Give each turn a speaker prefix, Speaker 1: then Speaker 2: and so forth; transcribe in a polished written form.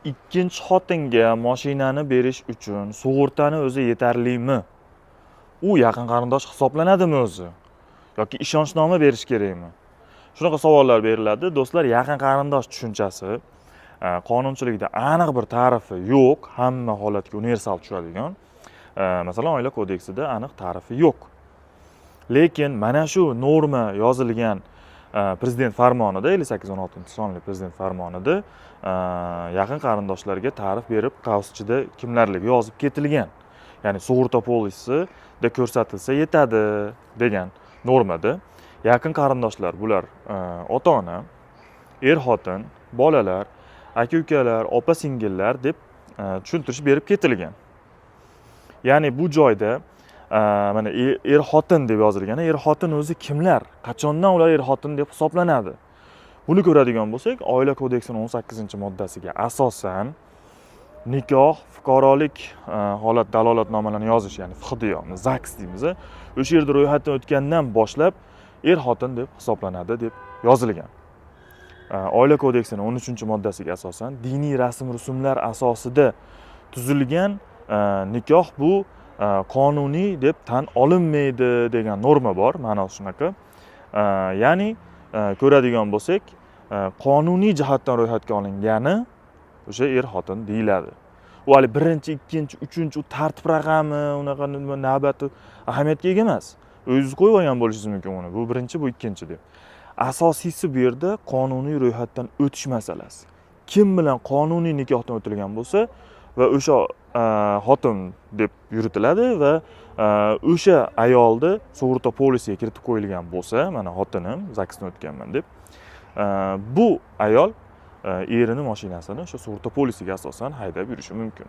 Speaker 1: Ikkinchi xotinga mashinani berish uchun sug'urtani o'zi yetarlimi? U yaqin qarindosh hisoblanadimi o'zi? Yoki ishonchnoma berish kerakmi? Shunaqa savollar beriladi. Do'stlar, yaqin qarindosh tushunchasi qonunchilikda aniq bir ta'rifi yo'q, hamma holatga universal tushadigan. Masalan, Oila kodeksida aniq ta'rifi yo'q. Lekin mana shu norma yozilgan Prezident farmonida 58-16-sonli Prezident farmonida yaqin qarindoshlarga ta'rif berib, qavs ichida kimlarligi yozib ketilgan. Ya'ni sug'urta polisida ko'rsatilsa yetadi degan normada yaqin qarindoshlar bular ota-ona, er-xotin, bolalar, aka-ukalar, opa-singillar deb tushuntirish berib ketilgan. Ya'ni bu joyda mana er-xotin deb yozilgan. Er-xotin o'zi kimlar? Qachondan ular er-xotin deb hisoblanadi? Buni ko'radigan bo'lsak, Oila kodeksining 18-moddasiga asosan nikoh, fuqarolik holat dalolatnomalarini yozish, ya'ni FHDYO, ZAGS deymiz. O'sha yerda ro'yxatdan o'tgandan boshlab er-xotin deb hisoblanadi deb yozilgan. Oila kodeksining 13-moddasiga asosan diniy rasm-rusumlar asosida tuzilgan nikoh bu qonuniy deb tan olinmaydi degan norma bor, ma'nosi shunaqa. Ya'ni ko'radigan bo'lsak, qonuniy jihatdan ro'yxatga olingani o'sha er-xotin deyiladi. U hali birinchi, ikkinchi, uchinchi tartib raqami, unaqa navbati ahamiyatga ega emas. O'zingiz qo'yib olgan bo'lishingiz mumkin uni. Bu birinchi, bu ikkinchi deb. Asosiysi bu yerda qonuniy ro'yxatdan o'tish masalasi. Kim bilan qonuniy nikohdan o'tilgan bo'lsa va o'sha xotin deb yuritiladi va o'sha ayolni sug'urta polisiga kiritib qo'yilgan bo'lsa, mana xotinim ZAGSdan o'tganman deb, bu ayol erining mashinasini o'sha sug'urta polisiga asosan haydab yurishi mumkin.